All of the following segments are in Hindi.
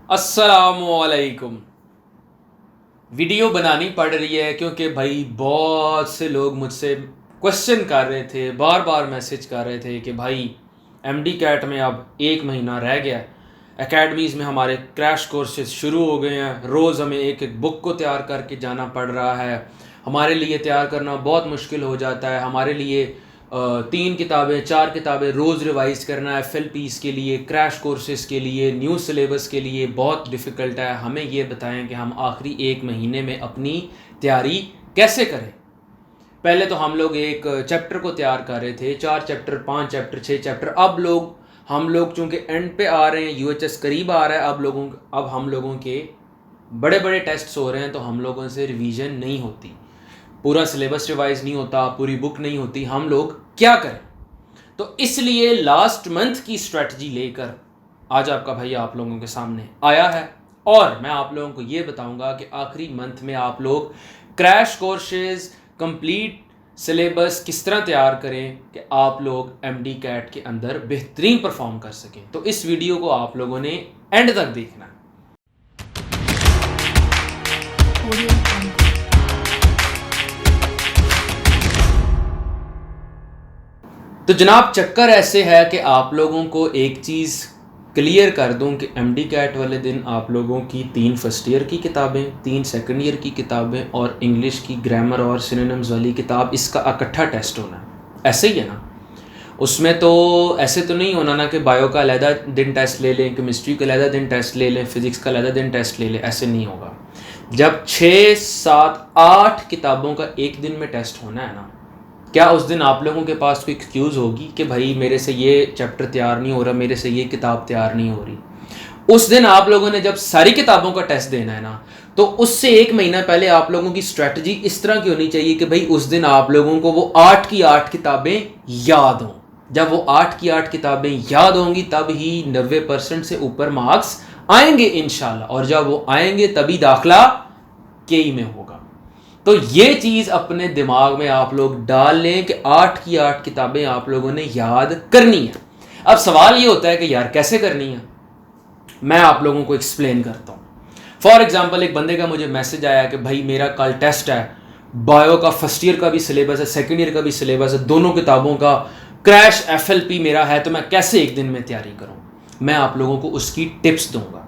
अस्सलामुअलैकुम। वीडियो बनानी पड़ रही है क्योंकि भाई बहुत से लोग मुझसे क्वेश्चन कर रहे थे, बार बार मैसेज कर रहे थे कि भाई एमडी कैट में अब 1 महीना रह गया है, एकेडमीज़ में हमारे क्रैश कोर्सेज शुरू हो गए हैं, रोज़ हमें एक एक बुक को तैयार करके जाना पड़ रहा है, हमारे लिए तैयार करना बहुत मुश्किल हो जाता है, हमारे लिए 3 किताबें 4 किताबें रोज़ रिवाइज करना है FLPs के लिए, क्रैश कोर्सेज के लिए, न्यू सिलेबस के लिए बहुत डिफ़िकल्ट है। हमें ये बताएं कि हम आखिरी 1 महीने में अपनी तैयारी कैसे करें। पहले तो हम लोग एक चैप्टर को तैयार कर रहे थे, 4 चैप्टर 5 चैप्टर 6 चैप्टर। अब हम लोग चूँकि एंड पे आ रहे हैं, UHS करीब आ रहा है, अब हम लोगों के बड़े बड़े टेस्ट्स हो रहे हैं, तो हम लोगों से रिवीजन नहीं होती, पूरा सिलेबस रिवाइज नहीं होता, पूरी बुक नहीं होती। हम लोग क्या करें? तो इसलिए लास्ट मंथ की स्ट्रेटजी लेकर आज आपका भाई आप लोगों के सामने आया है और मैं आप लोगों को ये बताऊंगा कि आखिरी मंथ में आप लोग क्रैश कोर्सेज कंप्लीट सिलेबस किस तरह तैयार करें कि आप लोग एमडी कैट के अंदर बेहतरीन परफॉर्म कर सकें। तो इस वीडियो को आप लोगों ने एंड तक देखना है। तो जनाब चक्कर ऐसे है कि आप लोगों को एक चीज़ क्लियर कर दूं कि एमडी कैट वाले दिन आप लोगों की 3 फर्स्ट ईयर की किताबें, 3 सेकंड ईयर की किताबें और इंग्लिश की ग्रामर और सिनोनिम्स वाली किताब, इसका इकट्ठा टेस्ट होना है। ऐसे ही है ना? उसमें तो ऐसे तो नहीं होना ना कि बायो का अलहदा दिन टेस्ट ले लें, केमिस्ट्री का अलहदा दिन टेस्ट ले लें, फिज़िक्स का अलहदा दिन टेस्ट ले लें। ऐसे नहीं होगा। जब 6, 7, 8 किताबों का एक दिन में टेस्ट होना है ना, क्या उस दिन आप लोगों के पास कोई एक्सक्यूज़ होगी कि भाई मेरे से ये चैप्टर तैयार नहीं हो रहा, मेरे से ये किताब तैयार नहीं हो रही? उस दिन आप लोगों ने जब सारी किताबों का टेस्ट देना है ना, तो उससे 1 महीना पहले आप लोगों की स्ट्रेटजी इस तरह की होनी चाहिए कि भाई उस दिन आप लोगों को वो 8 की 8 किताबें याद हों। जब वो 8 की 8 किताबें याद होंगी तब ही 90% से ऊपर मार्क्स आएंगे इंशाल्लाह, और जब वो आएंगे तभी दाखिला केई में होगा। तो ये चीज़ अपने दिमाग में आप लोग डाल लें कि 8 की 8 किताबें आप लोगों ने याद करनी है। अब सवाल ये होता है कि यार कैसे करनी है? मैं आप लोगों को एक्सप्लेन करता हूँ। फॉर एग्जांपल, एक बंदे का मुझे मैसेज आया कि भाई मेरा कल टेस्ट है, बायो का फर्स्ट ईयर का भी सिलेबस है, सेकेंड ईयर का भी सिलेबस है, दोनों किताबों का क्रैश FLP मेरा है, तो मैं कैसे एक दिन में तैयारी करूँ? मैं आप लोगों को उसकी टिप्स दूंगा।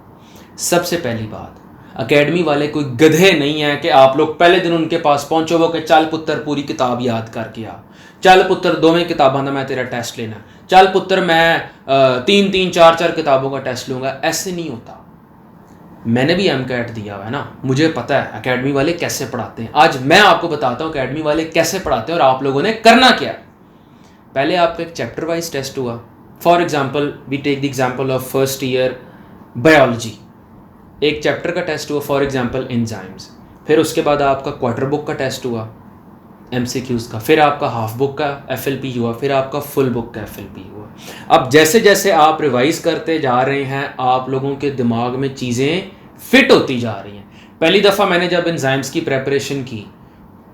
सबसे पहली बात, एकेडमी वाले कोई गधे नहीं है कि आप लोग पहले दिन उनके पास पहुंचो वो कि चल पुत्र पूरी किताब याद करके आ, चल पुत्र 2 किताबों का मैं तेरा टेस्ट लेना, चल पुत्र मैं 3 4 4 किताबों का टेस्ट लूँगा। ऐसे नहीं होता। मैंने भी MCAT दिया हुआ है ना, मुझे पता है एकेडमी वाले कैसे पढ़ाते हैं। आज मैं आपको बताता हूँ एकेडमी वाले कैसे पढ़ाते हैं और आप लोगों ने करना क्या। पहले आपका एक चैप्टर वाइज टेस्ट हुआ। For example we take the example of first year biology, एक चैप्टर का टेस्ट हुआ फॉर एग्जांपल एंजाइम्स। फिर उसके बाद आपका क्वार्टर बुक का टेस्ट हुआ MCQs का, फिर आपका हाफ बुक का FLP हुआ, फिर आपका फुल बुक का FLP हुआ। अब जैसे जैसे आप रिवाइज करते जा रहे हैं आप लोगों के दिमाग में चीज़ें फिट होती जा रही हैं। पहली दफ़ा मैंने जब एंजाइम्स की प्रेपरेशन की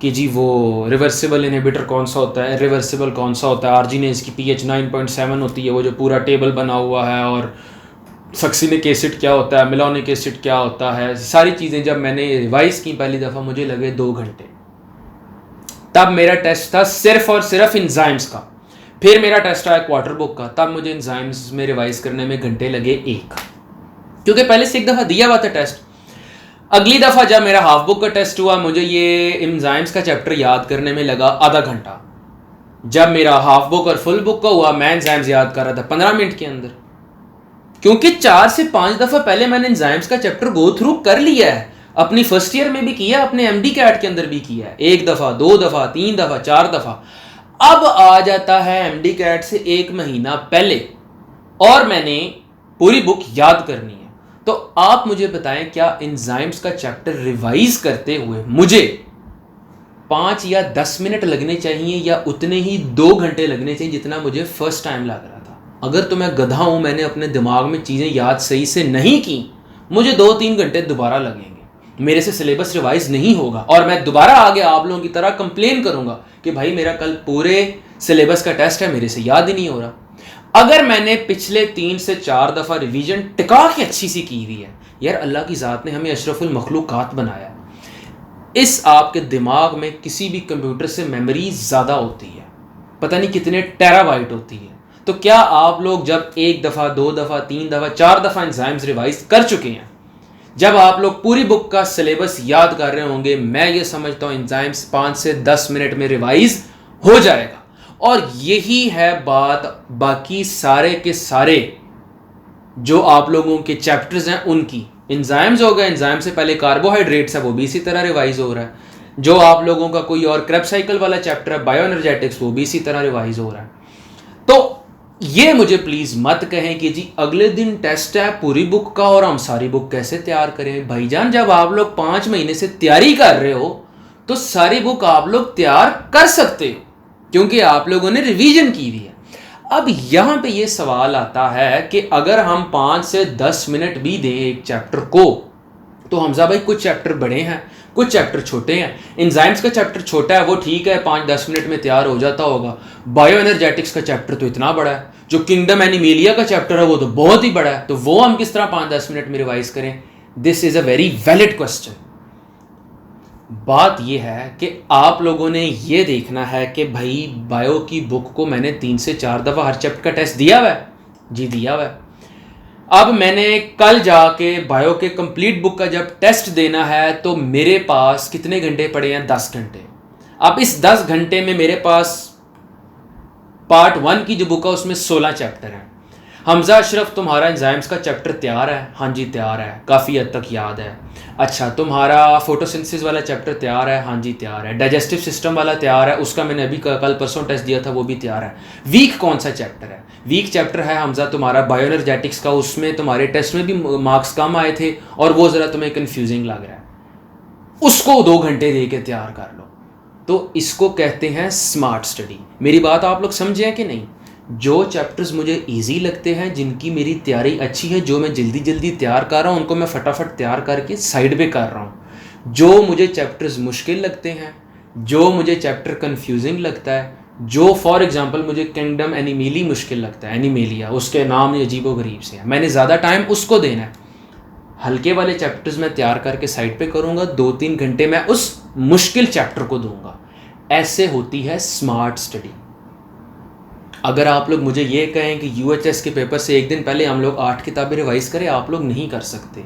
कि जी वो रिवर्सिबल इनहिबिटर कौन सा होता है, रिवर्सिबल कौन सा होता है, आर्जिनेज की pH 9.7 होती है, वो जो पूरा टेबल बना हुआ है, और सक्सिनिक एसिड क्या होता है, मिलोनिक एसिड क्या होता है, सारी चीज़ें जब मैंने रिवाइज की पहली दफ़ा मुझे लगे 2 घंटे। तब मेरा टेस्ट था सिर्फ और सिर्फ एंजाइम्स का। फिर मेरा टेस्ट आया क्वार्टर बुक का, तब मुझे एंजाइम्स में रिवाइज करने में घंटे लगे 1, क्योंकि पहले से एक दफ़ा दिया हुआ था टेस्ट। अगली दफ़ा जब मेरा हाफ बुक का टेस्ट हुआ मुझे ये एंजाइम्स का चैप्टर याद करने में लगा आधा घंटा। जब मेरा हाफ बुक और फुल बुक का हुआ मैं एंजाइम्स याद कर रहा था 15 मिनट के अंदर, क्योंकि 4 से 5 दफ़ा पहले मैंने एंजाइम्स का चैप्टर गो थ्रू कर लिया है। अपनी फर्स्ट ईयर में भी किया, अपने MD कैट के अंदर भी किया है, 1 दफ़ा 2 दफ़ा 3 दफ़ा 4 दफ़ा। अब आ जाता है MD कैट से 1 महीना पहले और मैंने पूरी बुक याद करनी है। तो आप मुझे बताएं, क्या एंजाइम्स का चैप्टर रिवाइज करते हुए मुझे 5 या 10 मिनट लगने चाहिए या उतने ही 2 घंटे लगने चाहिए जितना मुझे फर्स्ट टाइम लग रहा था? अगर तो मैं गधा हूं, मैंने अपने दिमाग में चीज़ें याद सही से नहीं की, मुझे 2-3 घंटे दोबारा लगेंगे, मेरे से सिलेबस रिवाइज नहीं होगा और मैं दोबारा आगे आप लोगों की तरह कंप्लेन करूंगा कि भाई मेरा कल पूरे सिलेबस का टेस्ट है, मेरे से याद ही नहीं हो रहा। अगर मैंने पिछले 3 से 4 दफ़ा रिवीजन टिका के अच्छी सी की हुई है, यार अल्लाह की ज़ात ने हमें अशरफुल मखलूक़ात बनाया, इस आपके दिमाग में किसी भी कंप्यूटर से मेमोरी ज़्यादा होती है, पता नहीं कितने टेराबाइट होती है। तो क्या आप लोग जब 1 दफ़ा 2 दफ़ा 3 दफ़ा 4 दफ़ा एंजाइम्स रिवाइज कर चुके हैं, जब आप लोग पूरी बुक का सिलेबस याद कर रहे होंगे, मैं ये समझता हूँ एंजाइम्स 5 से 10 मिनट में रिवाइज हो जाएगा। और यही है बात बाकी सारे के सारे जो आप लोगों के चैप्टर्स हैं उनकी। एंजाइम्स हो गए, एंजाइम से पहले कार्बोहाइड्रेट्स है, वो भी इसी तरह रिवाइज हो रहा है। जो आप लोगों का कोई और क्रेब्स साइकिल वाला चैप्टर है, बायो एनर्जेटिक्स, वो भी इसी तरह रिवाइज हो रहा है। तो ये मुझे प्लीज मत कहें कि जी अगले दिन टेस्ट है पूरी बुक का और हम सारी बुक कैसे तैयार करें। भाईजान, जब आप लोग 5 महीने से तैयारी कर रहे हो तो सारी बुक आप लोग तैयार कर सकते हो, क्योंकि आप लोगों ने रिवीजन की हुई है। अब यहां पे ये सवाल आता है कि अगर हम 5 से 10 मिनट भी दें एक चैप्टर को, तो हमजा भाई कुछ चैप्टर बड़े हैं, कुछ चैप्टर छोटे हैं। एंजाइम्स का चैप्टर छोटा है, वो ठीक है 5-10 मिनट में तैयार हो जाता होगा। बायो एनर्जेटिक्स का चैप्टर तो इतना बड़ा है, जो किंगडम एनिमेलिया का चैप्टर है वो तो बहुत ही बड़ा है, तो वो हम किस तरह 5-10 मिनट में रिवाइज करें? This is a very valid question. बात यह है कि आप लोगों ने यह देखना है कि भाई बायो की बुक को मैंने 3 से 4 दफ़ा हर चैप्टर का टेस्ट दिया हुआ है जी, दिया हुआ है। अब मैंने कल जाके बायो के कंप्लीट बुक का जब टेस्ट देना है तो मेरे पास कितने घंटे पड़े हैं? 10 घंटे। अब इस 10 घंटे में मेरे पास पार्ट 1 की जो बुक है उसमें 16 चैप्टर हैं। हमजा अशरफ, तुम्हारा एंजाइम्स का चैप्टर तैयार है? हाँ जी तैयार है, काफ़ी हद तक याद है। अच्छा, तुम्हारा फोटोसिंथेसिस वाला चैप्टर तैयार है? हाँ जी तैयार है। डाइजेस्टिव सिस्टम वाला तैयार है, उसका मैंने अभी कल परसों टेस्ट दिया था, वो भी तैयार है। वीक कौन सा चैप्टर है? वीक चैप्टर है हमजा तुम्हारा बायो एनर्जेटिक्स का, उसमें तुम्हारे टेस्ट में भी मार्क्स कम आए थे और वो ज़रा तुम्हें कन्फ्यूजिंग लग रहा है, उसको 2 घंटे दे के तैयार कर लो। तो इसको कहते हैं स्मार्ट स्टडी। मेरी बात आप लोग समझे हैं कि नहीं? जो चैप्टर्स मुझे इजी लगते हैं, जिनकी मेरी तैयारी अच्छी है, जो मैं जल्दी जल्दी तैयार कर रहा हूँ, उनको मैं फटाफट तैयार करके साइड पे कर रहा हूँ। जो मुझे चैप्टर्स मुश्किल लगते हैं, जो मुझे चैप्टर कंफ्यूजिंग लगता है, जो फॉर एग्जांपल मुझे किंगडम एनिमेली मुश्किल लगता है, एनिमेलिया, उसके नाम अजीबो गरीब से है, मैंने ज़्यादा टाइम उसको देना है। हल्के वाले चैप्टर्स मैं तैयार करके साइड पे करूँगा, 2-3 घंटे मैं उस मुश्किल चैप्टर को दूंगा। ऐसे होती है स्मार्ट स्टडी। अगर आप लोग मुझे ये कहें कि यूएचएस के पेपर से एक दिन पहले हम लोग 8 किताबें रिवाइज करें, आप लोग नहीं कर सकते।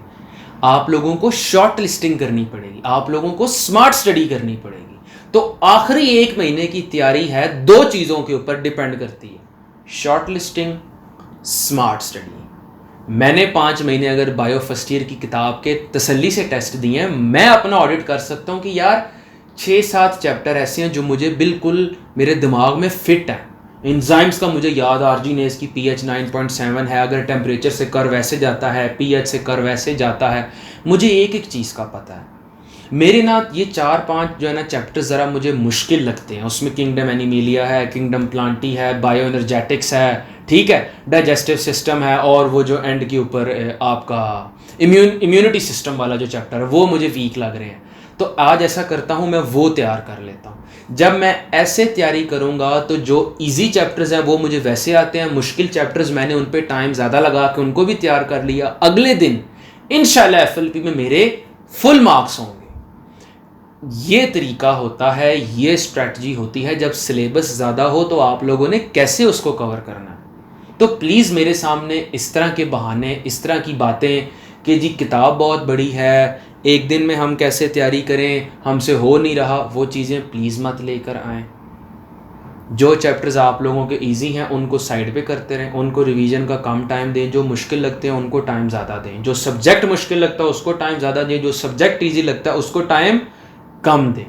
आप लोगों को शॉर्ट लिस्टिंग करनी पड़ेगी, आप लोगों को स्मार्ट स्टडी करनी पड़ेगी। तो आखिरी 1 महीने की तैयारी है 2 चीज़ों के ऊपर डिपेंड करती है, शॉर्ट लिस्टिंग, स्मार्ट स्टडी। मैंने 5 महीने अगर बायो फर्स्ट ईयर की किताब के तसल्ली से टेस्ट दिए हैं, मैं अपना ऑडिट कर सकता हूँ कि यार 6-7 चैप्टर ऐसे हैं जो मुझे बिल्कुल मेरे दिमाग में फिट है। एंजाइम्स का मुझे याद, आर्जिनेज की पीएच 9.7 है, अगर टेम्परेचर से कर्व वैसे जाता है, पीएच से कर्व वैसे जाता है, मुझे एक एक चीज़ का पता है। मेरे ना ये 4-5 जो है ना चैप्टर ज़रा मुझे मुश्किल लगते हैं। उसमें किंगडम एनिमेलिया है, किंगडम प्लांटी है, बायो एनर्जेटिक्स है, ठीक है, डाइजेस्टिव सिस्टम है, और वो जो एंड के ऊपर आपका इम्यूनिटी सिस्टम वाला जो चैप्टर है वो मुझे वीक लग रहे हैं। तो आज ऐसा करता हूँ, मैं वो तैयार कर लेता हूँ। जब मैं ऐसे तैयारी करूँगा तो जो इजी चैप्टर्स हैं वो मुझे वैसे आते हैं, मुश्किल चैप्टर्स मैंने उन पे टाइम ज़्यादा लगा के उनको भी तैयार कर लिया। अगले दिन इंशाल्लाह एफएलपी में मेरे फुल मार्क्स होंगे। ये तरीका होता है, ये स्ट्रैटेजी होती है जब सिलेबस ज़्यादा हो तो आप लोगों ने कैसे उसको कवर करना है। तो प्लीज़ मेरे सामने इस तरह के बहाने, इस तरह की बातें कि जी किताब बहुत बड़ी है, एक दिन में हम कैसे तैयारी करें, हमसे हो नहीं रहा, वो चीज़ें प्लीज़ मत लेकर आएँ। जो चैप्टर्स आप लोगों के इजी हैं उनको साइड पे करते रहें, उनको रिवीजन का कम टाइम दें, जो मुश्किल लगते हैं उनको टाइम ज़्यादा दें, जो सब्जेक्ट मुश्किल लगता है उसको टाइम ज़्यादा दें, जो सब्जेक्ट ईजी लगता है उसको टाइम कम दें।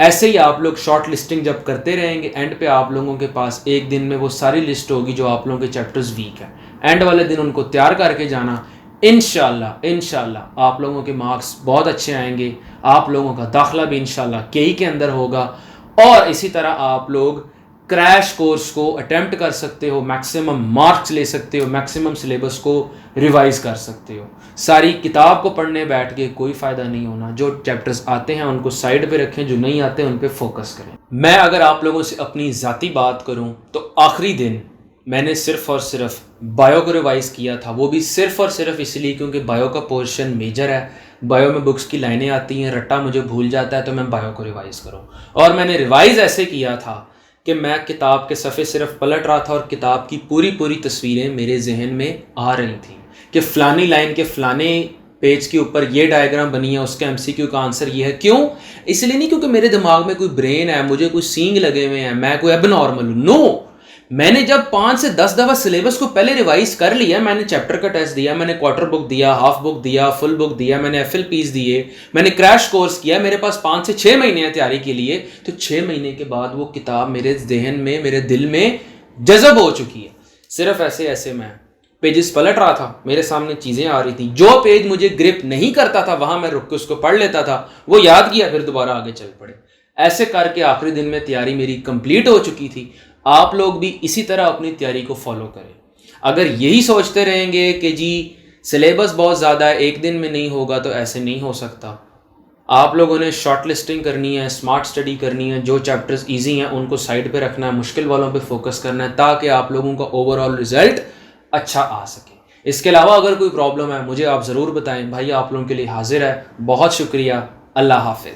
ऐसे ही आप लोग शॉर्ट लिस्टिंग जब करते रहेंगे, एंड पे आप लोगों के पास एक दिन में वो सारी लिस्ट होगी जो आप लोगों के चैप्टर्स वीक है। एंड वाले दिन उनको तैयार करके जाना, इंशाल्लाह आप लोगों के मार्क्स बहुत अच्छे आएंगे, आप लोगों का दाखिला भी इंशाल्लाह केई के अंदर होगा, और इसी तरह आप लोग क्रैश कोर्स को अटेम्प्ट कर सकते हो, मैक्सिमम मार्क्स ले सकते हो, मैक्सिमम सिलेबस को रिवाइज कर सकते हो। सारी किताब को पढ़ने बैठ के कोई फ़ायदा नहीं होना। जो चैप्टर्स आते हैं उनको साइड पे रखें, जो नहीं आते उन पे फोकस करें। मैं अगर आप लोगों से अपनी ज़ाती बात करूं तो आखिरी दिन मैंने सिर्फ और सिर्फ बायो को रिवाइज़ किया था, वो भी सिर्फ और सिर्फ इसलिए क्योंकि बायो का पोर्शन मेजर है, बायो में बुक्स की लाइनें आती हैं, रट्टा मुझे भूल जाता है, तो मैं बायो को रिवाइज़ करूँ। और मैंने रिवाइज़ ऐसे किया था कि मैं किताब के सफ़े सिर्फ पलट रहा था और किताब की पूरी पूरी तस्वीरें मेरे जहन में आ रही थी कि फ़लानी लाइन के फ़लाने पेज के ऊपर ये डायग्राम बनी है, उसका एमसीक्यू का आंसर ये है। क्यों? इसलिए नहीं क्योंकि मेरे दिमाग में कोई ब्रेन है, मुझे कोई सींग लगे हुए हैं, मैं कोई एबनॉर्मल हूँ। नो, मैंने जब 5 से 10 दफ़ा सिलेबस को पहले रिवाइज कर लिया, मैंने चैप्टर का टेस्ट दिया, मैंने क्वार्टर बुक दिया, हाफ बुक दिया, फुल बुक दिया, मैंने एफएलपीज दिए, मैंने क्रैश कोर्स किया, मेरे पास 5 से 6 महीने हैं तैयारी के लिए, तो 6 महीने के बाद वो किताब मेरे जहन में, मेरे दिल में जज़ब हो चुकी है। सिर्फ ऐसे ऐसे मैं पेजेस पलट रहा था, मेरे सामने चीज़ें आ रही थी, जो पेज मुझे ग्रिप नहीं करता था वहां मैं रुक के उसको पढ़ लेता था, वो याद किया, फिर दोबारा आगे चल पड़े। ऐसे करके आखिरी दिन में तैयारी मेरी कंप्लीट हो चुकी थी। आप लोग भी इसी तरह अपनी तैयारी को फॉलो करें। अगर यही सोचते रहेंगे कि जी सिलेबस बहुत ज़्यादा है, एक दिन में नहीं होगा, तो ऐसे नहीं हो सकता। आप लोगों ने शॉर्ट लिस्टिंग करनी है, स्मार्ट स्टडी करनी है, जो चैप्टर्स इजी हैं उनको साइड पे रखना है, मुश्किल वालों पे फोकस करना है, ताकि आप लोगों का ओवरऑल रिजल्ट अच्छा आ सके। इसके अलावा अगर कोई प्रॉब्लम है मुझे आप ज़रूर बताएं, भाई आप लोगों के लिए हाजिर है। बहुत शुक्रिया, अल्लाह हाफिज़।